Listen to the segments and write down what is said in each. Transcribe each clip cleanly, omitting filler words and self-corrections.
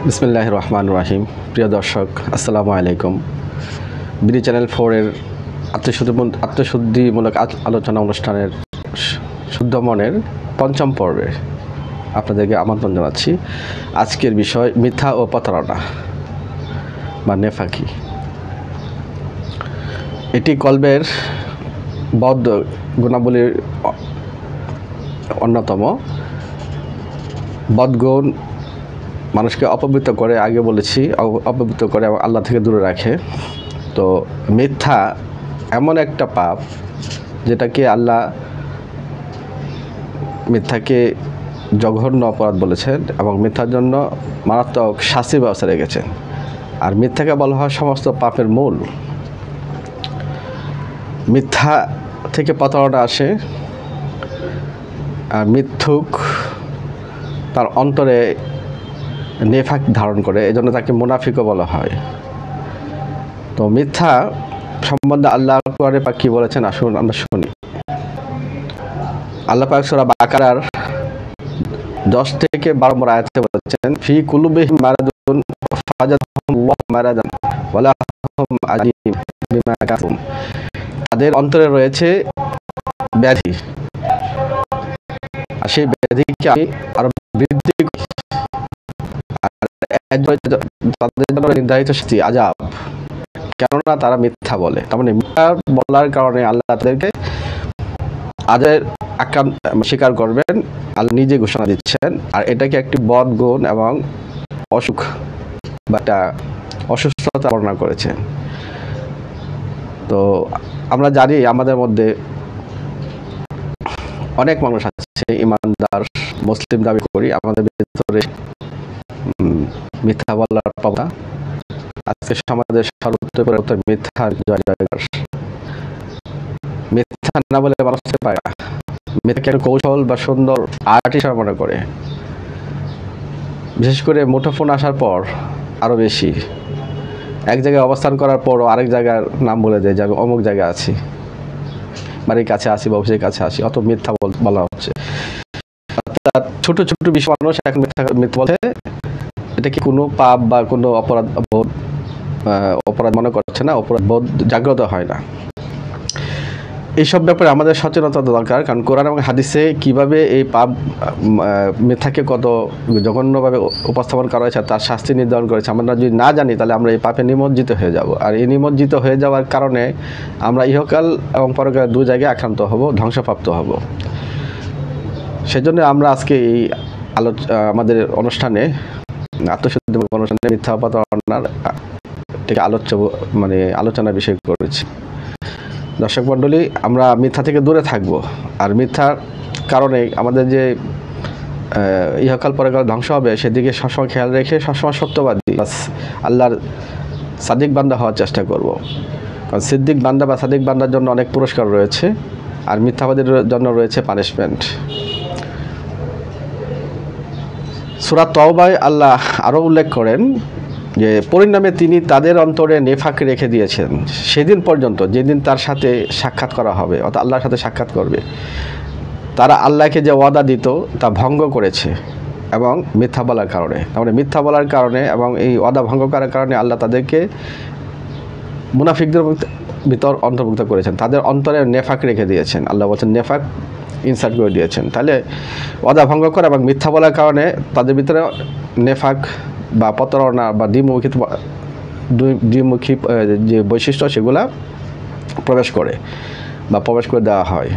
বিসমিল্লাহির রহমানির রহিম। প্রিয় দর্শক, আসসালামু আলাইকুম। বিডি চ্যানেল 4-এর আত্মশুদ্ধিমূলক আলোচনা অনুষ্ঠানের শুদ্ধ মনের পঞ্চম পর্বে আপনাদেরকে আমন্ত্রণ জানাচ্ছি। আজকের বিষয় মিথ্যা ও প্রতারণা বা নেফাকি। এটি কলবের বদ গুণাবলীর অন্যতম। বদগুণ মানুষকে অপবিত্র করে, আগে বলেছি, অপবিত্র করে এবং আল্লাহ থেকে দূরে রাখে। তো মিথ্যা এমন একটা পাপ যেটাকে আল্লাহ মিথ্যাকে জঘন্য অপরাধ বলেছেন এবং মিথ্যার জন্য মারাত্মক শাস্তির ব্যবস্থা রেখেছেন। আর মিথ্যাকে বলা হয় সমস্ত পাপের মূল। মিথ্যা থেকে প্রতারণা আসে, আর মিথ্যুক তার অন্তরে নেফাক ধারণ করে, এজন্য তাকে মুনাফিকও বলা হয়। তো মিথ্যা সম্বন্ধে আল্লাহ কোরআনে পাক কি বলেছেন আসুন আমরা শুনি। আল্লাহ পাক সূরা বাকারার 10 থেকে 12 নম্বর আয়াতে বলেছেন, ফি কুলুবিহিম মারাদুন ফাজাদাহুমুল্লাহু মারাদান ওয়ালাহুম আযীম বিমা কাফারু। তাদের অন্তরে রয়েছে ব্যাধি, আর সেই ব্যাধিকে আমি আরো বৃদ্ধি করি। তাদের জন্য নির্ধারিত শাস্তি আযাব, কেননা তারা মিথ্যা বলে। তার মানে মিথ্যা বলার কারণে আল্লাহ তাদেরকে আযাবের স্বীকার করবেন, আল্লাহ নিজে ঘোষণা দিচ্ছেন। আর এটাকে একটি বদ গুণ এবং অসুখ বা একটা অসুস্থতা বর্ণনা করেছেন। তো আমরা জানি আমাদের মধ্যে অনেক মানুষ আছে ইমানদার মুসলিম দাবি করি, আমাদের ভিতরে মিথ্যা বলার প্রবণতা। আজকে সমাজের সর্বত্র মিথ্যার জয়গার। মিথ্যা না বলে মানুষ পায় না, মিথ্যাকে একটা কৌশল বা সুন্দর আর্ট হিসাবে মনে করে। বিশেষ করে মুঠোফোন আসার পর আরো বেশি। এক জায়গায় অবস্থান করার পরও আরেক জায়গার নাম বলে দেয় যে আমি অমুক জায়গায় আছি, বাড়ির কাছে আসি বা অফিসের কাছে আসি, অত মিথ্যা বলা হচ্ছে। অর্থাৎ ছোট ছোট বিষয় মানুষ এখন মিথ্যা বলে, এটা কি কোনো পাপ বা কোনো অপরাধ মনে করছে না, অপরাধ বোধ জাগ্রত হয় না। এইসব ব্যাপারে আমাদের সচেতনতা দরকার, কারণ কোরআন এবং হাদিসে কিভাবে এই পাপ মিথ্যাকে কত জঘন্যভাবে উপস্থাপন করা হয়েছে, তার শাস্তি নির্ধারণ করেছে। আমরা যদি না জানি তাহলে আমরা এই পাপে নিমজ্জিত হয়ে যাব, আর এই নিমজ্জিত হয়ে যাওয়ার কারণে আমরা ইহকাল এবং পরকাল দুই জায়গায় আক্রান্ত হব, ধ্বংসপ্রাপ্ত হব। সেজন্য আমরা আজকে এই আমাদের অনুষ্ঠানে আত্মশুদ্ধি অনুষ্ঠানে মিথ্যা প্রতারণার আলোচনার বিষয় করেছি। দর্শক মণ্ডলী, আমরা মিথ্যা থেকে দূরে থাকব। আর মিথ্যার কারণে আমাদের যে ইহকাল পরকাল ধ্বংস হবে সেদিকে সবসময় খেয়াল রেখে সবসময় সত্যবাদী আল্লাহর সাদিক বান্দা হওয়ার চেষ্টা করব। কারণ সিদ্দিক বান্দা বা সাদিক বান্দার জন্য অনেক পুরস্কার রয়েছে, আর মিথ্যাবাদীর জন্য রয়েছে পানিশমেন্ট। সূরা তাওবায় আল্লাহ আরও উল্লেখ করেন যে পরিণামে তিনি তাদের অন্তরে নেফাক রেখে দিয়েছেন সেদিন পর্যন্ত যেদিন তার সাথে সাক্ষাৎ করা হবে, অর্থাৎ আল্লাহর সাথে সাক্ষাৎ করবে। তারা আল্লাহকে যে ওয়াদা দিত তা ভঙ্গ করেছে এবং মিথ্যা বলার কারণে। তার মিথ্যা বলার কারণে এবং এই ওয়াদা ভঙ্গ করার কারণে আল্লাহ তাদেরকে মুনাফিকদের ভিতর অন্তর্ভুক্ত করেছেন, তাদের অন্তরে নেফাক রেখে দিয়েছেন। আল্লাহ বলছেন নেফাক ইনসার্ট করে দিয়েছেন। তাহলে ওয়াদা ভঙ্গ করা এবং মিথ্যা বলার কারণে তাদের ভিতরে নেফাক বা প্রতারণা বা দ্বিমুখী যে বৈশিষ্ট্য সেগুলা প্রবেশ করে দেওয়া হয়।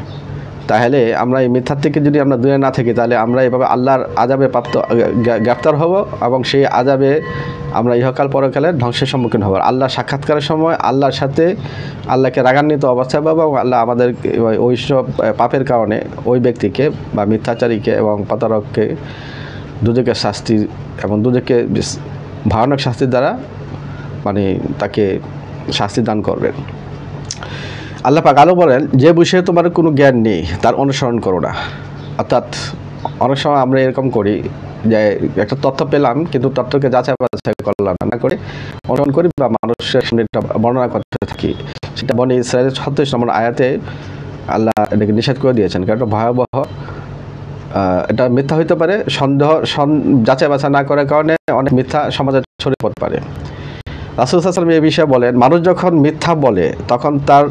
তাহলে আমরা এই মিথ্যার থেকে যদি আমরা দূরে না থাকি তাহলে আমরা এভাবে আল্লাহর আযাবে গ্রেফতার হব এবং সেই আযাবে আমরা ইহকাল পরকালের ধ্বংসের সম্মুখীন হব। আল্লাহ সাক্ষাৎকারের সময় আল্লাহর সাথে আল্লাহকে রাগান্বিত অবস্থায় পাবো এবং আল্লাহ আমাদের ওই সব পাপের কারণে ওই ব্যক্তিকে বা মিথ্যাচারীকে এবং প্রতারককে দুজকের শাস্তি এবং দুজকে ভয়ানক শাস্তির দ্বারা তাকে শাস্তি দান করবেন। আল্লাহ পাক আরও বলেন, যে বিষয়ে তোমার কোনো জ্ঞান নেই তার অনুসরণ করো না। অর্থাৎ অনেক সময় আমরা এরকম করি যে একটা তথ্য পেলাম কিন্তু তথ্যকে যাচাই করলাম না করে অনুসরণ করি বা মানুষের সামনে এটা বর্ণনা করতে থাকি। সেটা বনি ইসরাঈলের 36 নম্বর আয়াতে আল্লাহ এটাকে নিষেধ করে দিয়েছেন, কারণ এটা ভয়াবহ এটা মিথ্যা হইতে পারে, সন্দেহ যাচাই বাছাই না করার কারণে অনেক মিথ্যা সমাজে ছড়িয়ে পড়তে পারে। রাসূল সাল্লাল্লাহু আলাইহি ওয়াসাল্লাম এই বিষয়ে বলেন, মানুষ যখন মিথ্যা বলে তখন তার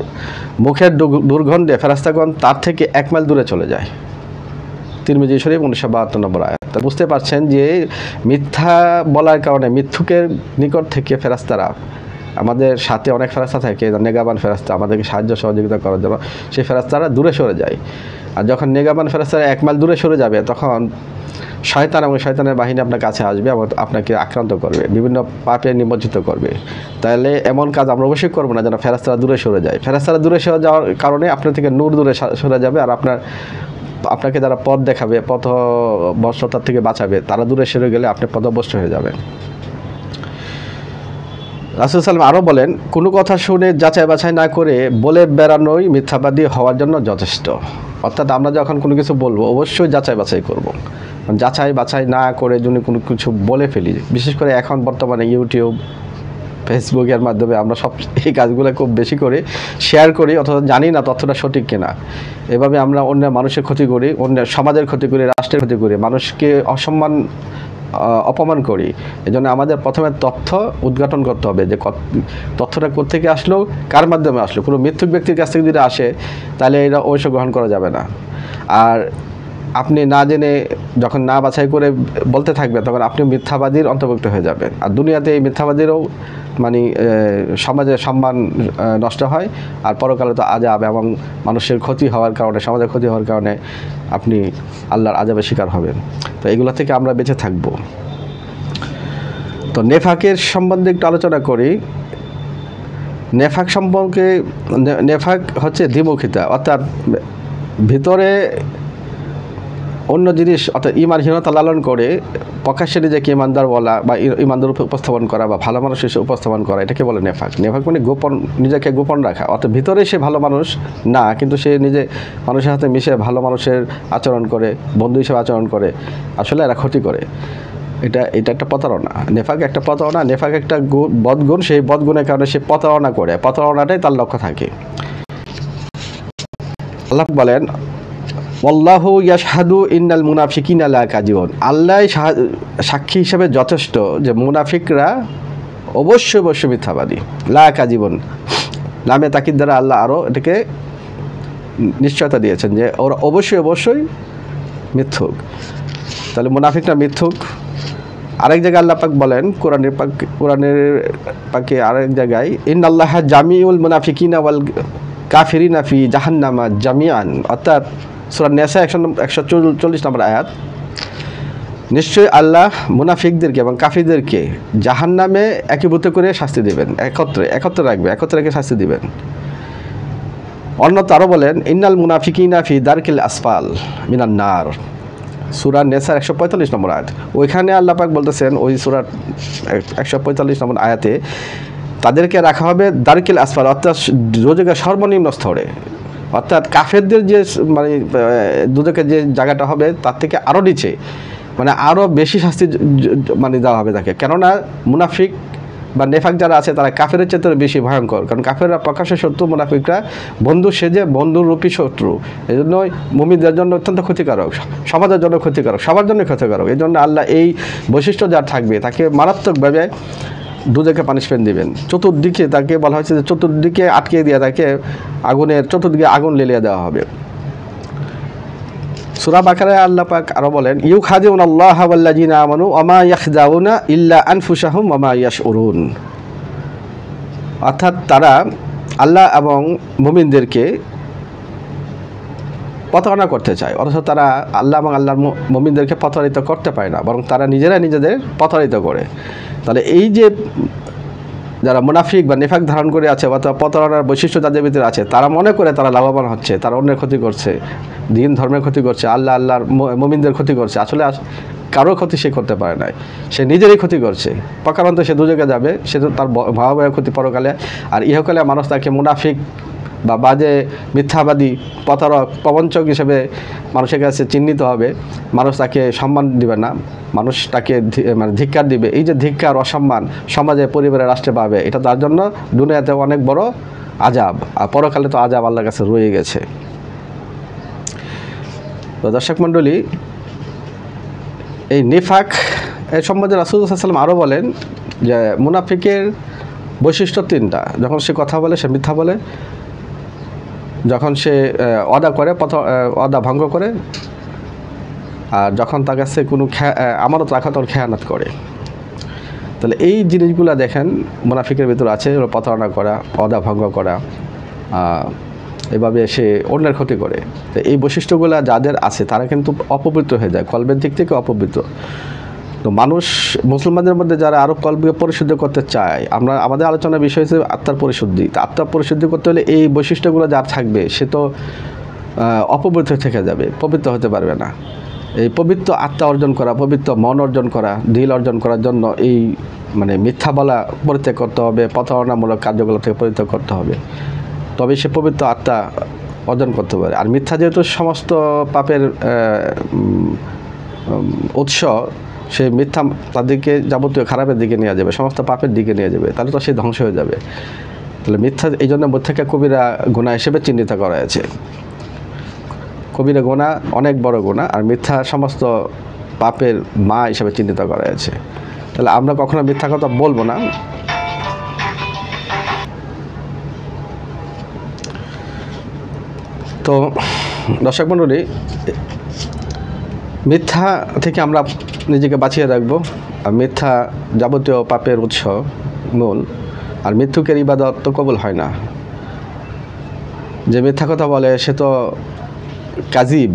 মুখের দুর্গন্ধে ফেরেশতাগণ তার থেকে 1 মাইল দূরে চলে যায়। তিরমিজি শরীফ 1972 নম্বর আয়াত। তো বুঝতে পারছেন যে মিথ্যা বলার কারণে মিথ্যুকের নিকট থেকে ফেরেশতারা, আমাদের সাথে অনেক ফেরেশতা থাকে, নেগাবান ফেরেশতা আমাদেরকে সাহায্য সহযোগিতা করার জন্য, সেই ফেরেশতারা দূরে সরে যায়। আর যখন নেগাবান ফেরেশতারা 1 মাইল দূরে সরে যাবে তখন শয়তান এবং শয়তানের বাহিনী আপনার কাছে আসবে এবং আপনাকে আক্রান্ত করবে, বিভিন্ন পাপে নিমজ্জিত করবে। তাহলে এমন কাজ আমরা অবশ্যই করবো না যেন ফেরেশতারা দূরে সরে যায়। ফেরেশতারা দূরে সরে যাওয়ার কারণে আপনার থেকে নূর দূরে সরে যাবে, আর আপনাকে যারা পথ দেখাবে, পথভ্রষ্টতার থেকে বাঁচাবে, তারা দূরে সরে গেলে আপনি পথভ্রষ্ট হয়ে যাবেন। রাসূল সাল্লাল্লাহু আলাইহি ওয়াসাল্লাম আরও বলেন, কোনো কথা শুনে যাচাই বাছাই না করে বলে বেড়ানোই মিথ্যাবাদী হওয়ার জন্য যথেষ্ট। অর্থাৎ আমরা যখন কোনো কিছু বলবো অবশ্যই যাচাই বাছাই করব। যাচাই বাছাই না করে যদি কোনো কিছু বলে ফেলি, বিশেষ করে এখন বর্তমানে ইউটিউব, ফেসবুকের মাধ্যমে আমরা সব এই কাজগুলো খুব বেশি করে শেয়ার করি, অথচ জানি না তথ্যটা সঠিক কিনা। এভাবে আমরা অন্য মানুষের ক্ষতি করি, অন্য সমাজের ক্ষতি করি, রাষ্ট্রের ক্ষতি করি, মানুষকে অপমান করি। এজন্য আমাদের প্রথমে তথ্য উদ্ঘাটন করতে হবে যে তথ্যটা কোত্থেকে আসলো, কার মাধ্যমে আসলো। কোনো মিথ্যুক ব্যক্তির কাছ থেকে যদি আসে তাহলে এটা অবশ্য গ্রহণ করা যাবে না। আর আপনি না জেনে যখন না বাছাই করে বলতে থাকবেন তখন আপনি মিথ্যাবাদীর অন্তর্ভুক্ত হয়ে যাবেন। আর দুনিয়াতে এই মিথ্যাবাদীরও মানে সমাজের সম্মান নষ্ট হয়, আর পরকালে তো আযাব এবং মানুষের ক্ষতি হওয়ার কারণে, সমাজের ক্ষতি হওয়ার কারণে আপনি আল্লাহর আযাবের শিকার হবেন। তো এগুলো থেকে আমরা বেঁচে থাকব। তো নেফাকের সম্বন্ধে একটু আলোচনা করি। নেফাক সম্পর্কে, নেফাক হচ্ছে দ্বিমুখিতা, অর্থাৎ ভিতরে অন্য জিনিস, অর্থাৎ ইমানহীনতা লালন করে প্রকাশ্যে নিজেকে ইমানদার বলা বা ইমানদার উপস্থাপন করা বা ভালো মানুষ হিসেবে উপস্থাপন করা, এটাকে বলে নেফাক। নেফাক মানে গোপন, নিজেকে গোপন রাখা। অর্থাৎ ভিতরে সে ভালো মানুষ না, কিন্তু সে নিজে মানুষের সাথে মিশে ভালো মানুষের আচরণ করে, বন্ধু হিসেবে আচরণ করে, আসলে এরা ক্ষতি করে। এটা একটা প্রতারণা। নেফাক একটা প্রতারণা, নেফাক একটা বদগুণ। সেই বদগুণের কারণে সে প্রতারণা করে, প্রতারণাটাই তার লক্ষ্য থাকে। আল্লাহ বলেন, আল্লাহু ইয়াশহাদু ইন্নাল মুনাফিকিনা লা কাযিবুন। আল্লাহ সাক্ষী হিসেবে যথেষ্ট যে মুনাফিকরা অবশ্যই মিথ্যাবাদী। লা কাযিবুন লামে তাকিদ দ্বারা আল্লাহ আরও এটাকে নিশ্চয়তা দিয়েছেন যে ওরা অবশ্যই মিথ্যুক। তাহলে মুনাফিকরা মিথ্যুক। আরেক জায়গায় আল্লাহ পাক বলেন, কোরআনের পাকে আরেক জায়গায়, ইন্নাল্লাহা জামিউল মুনাফিকিনা ওয়াল কাফিরিনা ফি জাহান্নামা জামিআন। অর্থাৎ সূরা নিসা 140 নম্বর আয়াত। নিশ্চয়ই আল্লাহ মুনাফিকদেরকে এবং কাফিরদেরকে জাহান্নামে একীভূত করে শাস্তি দেবেন, একত্রে রাখবে, একত্রে রেখে শাস্তি দিবেন। অন্যত আরও বলেন, ইন্নাল মুনাফিকিনা ফি দারকিল আসফাল মিনান নার। সূরা নিসা 145 নম্বর আয়াত। ওইখানে আল্লাহ পাক বলতেছেন, ওই সূরা 145 নম্বর আয়াতে তাদেরকে রাখা হবে দারকিল আসফাল, অর্থাৎ দোজখের সর্বনিম্ন স্তরে। অর্থাৎ কাফেরদের যে মানে দুদকের যে জায়গাটা হবে তার থেকে আরও নিচে, মানে আরও বেশি শাস্তি মানে দেওয়া হবে তাকে। কেননা মুনাফিক বা নেফাক যারা আছে তারা কাফেরের চেয়ে বেশি ভয়ঙ্কর, কারণ কাফেররা প্রকাশ্যে শত্রু, মুনাফিকরা বন্ধু সেজে বন্ধুরূপী শত্রু। এই জন্যই মুমিনদের জন্য অত্যন্ত ক্ষতিকারক, সমাজের জন্য ক্ষতিকারক, সবার জন্য ক্ষতিকারক। এই জন্য আল্লাহ এই বৈশিষ্ট্য যার থাকবে তাকে মারাত্মকভাবে দুদিকে পানিশমেন্ট দিবেন। চতুর্দিকে তাকে বলা হয়েছে যে চতুর্দিকে আটকে দিয়ে তাকে চতুর্দিকে আগুন লেলিয়ে দেওয়া হবে। সূরা বাকারায় আল্লাহ পাক আরো বলেন, ইউখাদিউনা আল্লাহা ওয়াল্লাযিনা আমানু ওয়া মা ইয়াখদাউনা ইল্লা আনফুসাহুম ওয়া মা ইয়াশউরুন। অর্থাৎ তারা আল্লাহ এবং মুমিনদেরকে প্রতারণা করতে চায়, অথচ তারা আল্লাহ এবং আল্লাহর মুমিনদেরকে প্রতারিত করতে পারে না, বরং তারা নিজেদের প্রতারিত করে। তাহলে এই যে যারা মুনাফিক বা নেফাক ধারণ করে আছে অথবা প্রতারণার বৈশিষ্ট্য যাদের ভিতরে আছে, তারা মনে করে তারা লাভবান হচ্ছে, তারা অন্যের ক্ষতি করছে, দিন ধর্মের ক্ষতি করছে, আল্লাহর মুমিনদের ক্ষতি করছে। আসলে কারো ক্ষতি সে করতে পারে না, সে নিজেরই ক্ষতি করছে। প্রকারান্ত সে দুজকে যাবে, সে তো তার ভয়াবহ ক্ষতি পরকালে। আর ইহকালে মানুষ তাকে মুনাফিক বা বাজে মিথ্যাবাদী প্রতারক প্রবঞ্চক হিসেবে মানুষের কাছে চিহ্নিত হবে। মানুষ তাকে সম্মান দিবে না, মানুষ তাকে মানে ধিক্কার দিবে। এই যে ধিক্কার, অসম্মান সমাজে, পরিবারে, রাষ্ট্রে পাবে, এটা তার জন্য দুনিয়াতে অনেক বড় আযাব, আর পরকালে তো আযাব আল্লাহর কাছে রয়ে গেছে। তো দর্শক মণ্ডলী, এই নিফাক এর সম্বন্ধে রাসূলুল্লাহ সাল্লাল্লাহু আলাইহি ওয়াসাল্লাম আরও বলেন যে মুনাফিকের বৈশিষ্ট্য 3টা। যখন সে কথা বলে সে মিথ্যা বলে, যখন সে ওয়াদা করে ওয়াদা ভঙ্গ করে, আর যখন তার কাছে কোনো আমানত রাখা তখন খেয়ানত করে। তাহলে এই জিনিসগুলো দেখেন মুনাফিকের ভিতরে আছে, প্রতারণা করা, ওয়াদা ভঙ্গ করা, এভাবে সে অন্যের ক্ষতি করে। তো এই বৈশিষ্ট্যগুলো যাদের আছে তারা কিন্তু অপবিত্র হয়ে যায়, কলবের দিক থেকে অপবিত্র। তো মানুষ মুসলমানদের মধ্যে যারা আরও কলবকে পরিশুদ্ধ করতে চায়, আমাদের আলোচনার বিষয় হচ্ছে আত্মার পরিশুদ্ধি। তো আত্মার পরিশুদ্ধি করতে হলে এই বৈশিষ্ট্যগুলো যার থাকবে সে তো অপবিত্র থেকে যাবে, পবিত্র হতে পারবে না। এই পবিত্র আত্মা অর্জন করা, পবিত্র মন অর্জন করা, দিল অর্জন করার জন্য এই মিথ্যা বলা পরিত্যাগ করতে হবে, প্রতারণামূলক কার্যকলাপ থেকে পরিত্যাগ করতে হবে, তবে সে পবিত্র আত্মা অর্জন করতে পারে। আর মিথ্যা যেহেতু সমস্ত পাপের উৎস, সে মিথ্যা তাদেরকে যাবতীয় খারাপের দিকে নিয়ে যাবে, সমস্ত পাপের দিকে নিয়ে যাবে, তাহলে তো সে ধ্বংস হয়ে যাবে। তাহলে মিথ্যা এই জন্য মিথ্যাকে কবিরা গুনাহ হিসেবে চিহ্নিত করা হয়েছে। কবিরা গুনাহ অনেক বড় গুনাহ, আর মিথ্যা সমস্ত পাপের মা হিসেবে চিহ্নিত করা হয়েছে। তাহলে আমরা কখনো মিথ্যা কথা বলবো না। তো দর্শক মণ্ডলী, মিথ্যা থেকে আমরা নিজেকে বাঁচিয়ে রাখবো। আর মিথ্যা যাবতীয় পাপের উৎস, মূল। আর মিথ্যুকের ইবাদত তো কবুল হয় না। যে মিথ্যা কথা বলে সে তো কাজিব,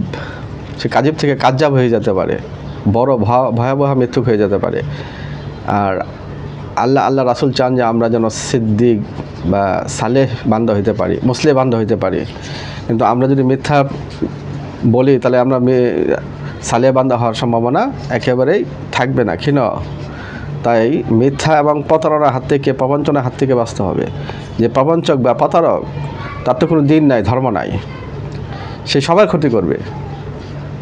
সে কাজিব থেকে কাজ্জাব হয়ে যেতে পারে, বড় ভয়াবহ মিথ্যুক হয়ে যেতে পারে। আর আল্লাহ রাসূল চান যে আমরা যেন সিদ্দিক বা সালেহ বান্দা হইতে পারি, মুসলিম বান্দা হইতে পারি। কিন্তু আমরা যদি মিথ্যা বলি তাহলে আমরা সালেহ বান্দা হওয়ার সম্ভাবনা একেবারেই থাকবে না, ক্ষীণ। তাই মিথ্যা এবং প্রতারণার হাত থেকে, প্রবঞ্চনার হাত থেকে বাঁচতে হবে। যে প্রবঞ্চক বা প্রতারক, তার তো কোনো দিন নাই, ধর্ম নাই। সে সবার ক্ষতি করবে,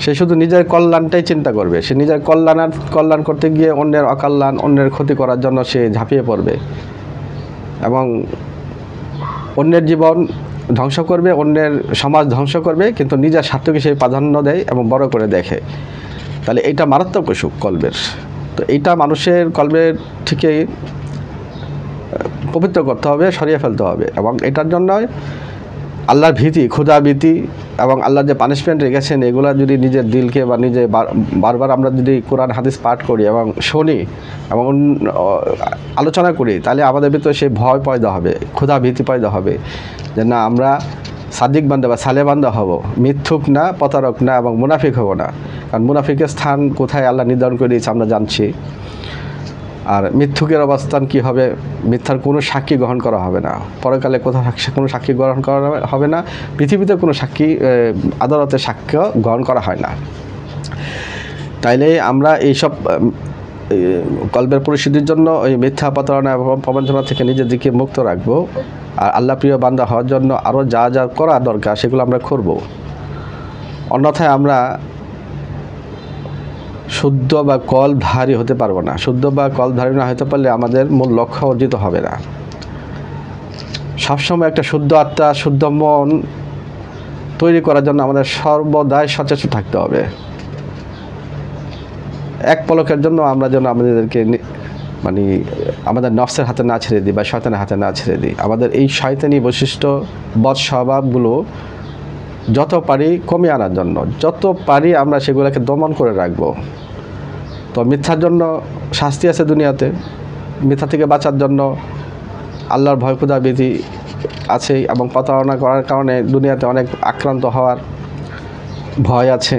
সে শুধু নিজের কল্যাণটাই চিন্তা করবে। সে নিজের কল্যাণ করতে গিয়ে অন্যের অকল্যাণ, অন্যের ক্ষতি করার জন্য সে ঝাঁপিয়ে পড়বে এবং অন্যের জীবন ধ্বংস করবে, অন্যের সমাজ ধ্বংস করবে, কিন্তু নিজের স্বার্থকে সে প্রাধান্য দেয় এবং বড় করে দেখে। তাহলে এইটা মারাত্মক অসুখ কলবের। তো এইটা মানুষের কলবের থেকে পবিত্র করতে হবে, সরিয়ে ফেলতে হবে। এবং এটার জন্য আল্লাহর ভীতি, ক্ষুধা ভীতি এবং আল্লাহর যে পানিশমেন্ট রেখেছেন, এগুলো যদি নিজের দিলকে বা নিজে বারবার আমরা যদি কোরআন হাদিস পাঠ করি এবং শুনি এবং আলোচনা করি, তাহলে আমাদের ভিতরে সেই ভয় পয়দা হবে, ক্ষুধা ভীতি পয়দা হবে যে না, আমরা সাদিক বান্দা বা সালে বান্দা হব, মিথ্যুক না, প্রতারক না এবং মুনাফিক হব না। কারণ মুনাফিকের স্থান কোথায় আল্লাহ নির্ধারণ করে দিয়েছে আমরা জানছি। আর মিথ্যুকের অবস্থান কি হবে? মিথ্যার কোনো সাক্ষী গ্রহণ করা হবে না, পরকালে কোথাও কোনো সাক্ষী গ্রহণ করা হবে না, পৃথিবীতে কোনো সাক্ষী আদালতে সাক্ষ্য গ্রহণ করা হয় না। তাইলে আমরা এইসব কলবের পরিশুদ্ধির জন্য ওই মিথ্যা, প্রতারণা এবং প্রবঞ্চনা থেকে নিজের দিকে মুক্ত রাখবো। আর আল্লাহ প্রিয় বান্দা হওয়ার জন্য আরও যা যা করা দরকার সেগুলো আমরা করব। অন্যথায় আমরা শুদ্ধ বা কলধারী হতে পারবো না। শুদ্ধ বা কলধারী না হতে পারলে আমাদের মূল লক্ষ্য অর্জিত হবে না। সবসময় একটা শুদ্ধ আত্মা, শুদ্ধ মন তৈরি করার জন্য আমাদের সর্বদাই সচেষ্ট থাকতে হবে। এক পলকের জন্য আমরা যেন আমাদেরকে আমাদের নফসের হাতে না ছেড়ে দিই বা শয়তানের হাতে না ছেড়ে দিই। আমাদের এই শয়তানি বৈশিষ্ট্য, বদ স্বভাবগুলো যত পারি কমিয়ে আনার জন্য, যত পারি আমরা সেগুলোকে দমন করে রাখবো। তো মিথ্যার জন্য শাস্তি আছে দুনিয়াতে, মিথ্যা থেকে বাঁচার জন্য আল্লাহর ভয়, ক্ষুধা ভীতি আছে এবং প্রতারণা করার কারণে দুনিয়াতে অনেক আক্রান্ত হওয়ার ভয় আছে,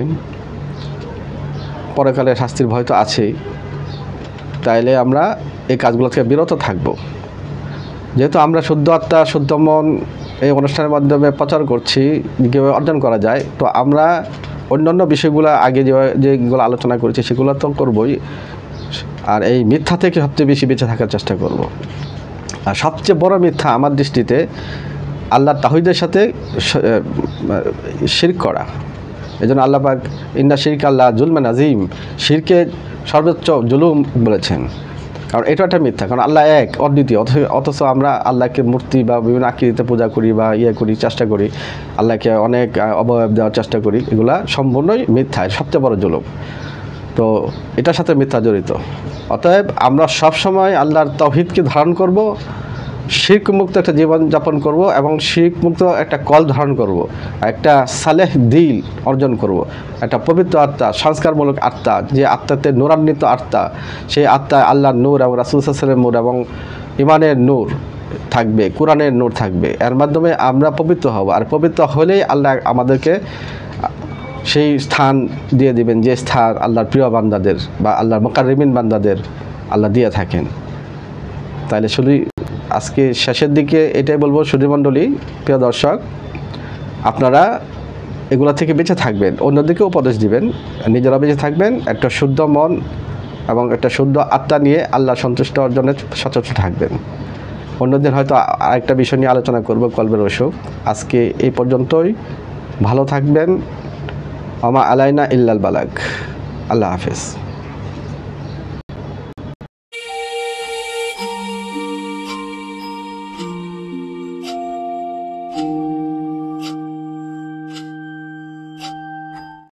পরকালে শাস্তির ভয় তো আছেই। তাইলে আমরা এই কাজগুলো থেকে বিরত থাকব। যেহেতু আমরা শুদ্ধ আত্মা, শুদ্ধ মন এই অনুষ্ঠানের মাধ্যমে প্রচার করছি কীভাবে অর্জন করা যায়, তো আমরা অন্যান্য বিষয়গুলো আগে যেগুলো আলোচনা করেছি সেগুলো তো করবই। আর এই মিথ্যা থেকে সবচেয়ে বেশি বেঁচে থাকার চেষ্টা করব। আর সবচেয়ে বড় মিথ্যা আমার দৃষ্টিতে আল্লাহর তাওহীদের সাথে শিরক করা। এই জন্য আল্লাহ পাক ইন্না শিরকা আল্লাহ জুলমান আজিম, শিরকে সর্বোচ্চ জুলুম বলেছেন। কারণ এটা একটা মিথ্যা, কারণ আল্লাহ এক, অদ্বিতীয়, অথচ আমরা আল্লাহকে মূর্তি বা বিভিন্ন আকৃতিতে পূজা করি বা করি, চেষ্টা করি, আল্লাহকে অনেক অবয়ব দেওয়ার চেষ্টা করি। এগুলা সম্পূর্ণই মিথ্যা, সবচেয়ে বড় জুলুম। তো এটার সাথে মিথ্যা জড়িত। অতএব আমরা সবসময় আল্লাহর তাওহীদকে ধারণ করব, শিরক মুক্ত একটা জীবন যাপন করব এবং শিরক মুক্ত একটা কল ধারণ করব, একটা সালেহ দিল অর্জন করব, একটা পবিত্র আত্মা, সংস্কারমূলক আত্মা, যে আত্মাতে নূরান্বিত আত্মা, সেই আত্মায় আল্লাহর নূর এবং রাসূল সাল্লাল্লাহু আলাইহি ওয়াসাল্লামের নূর এবং ইমানের নূর থাকবে, কোরআনের নূর থাকবে। এর মাধ্যমে আমরা পবিত্র হব, আর পবিত্র হলেই আল্লাহ আমাদেরকে সেই স্থান দিয়ে দিবেন যে স্থান আল্লাহর প্রিয় বান্দাদের বা আল্লাহর মুকাররিমিন বান্দাদের আল্লাহ দিয়ে থাকেন। তাহলে শুধু আজকে শেষের দিকে এটাই বলবো, সুধীমণ্ডলী, প্রিয় দর্শক, আপনারা এগুলো থেকে বেঁচে থাকবেন, অন্যদিকে উপদেশ দিবেন, নিজেরা বেঁচে থাকবেন, একটা শুদ্ধ মন এবং একটা শুদ্ধ আত্মা নিয়ে আল্লাহ সন্তুষ্ট অর্জনের সচেষ্ট থাকবেন। অন্যদিন হয়তো আরেকটা বিষয় নিয়ে আলোচনা করব, কলবের অসুখ। আজকে এই পর্যন্তই, ভালো থাকবেন। আমা আলাইনা ইল্লাল বালাগ। আল্লাহ হাফেজ।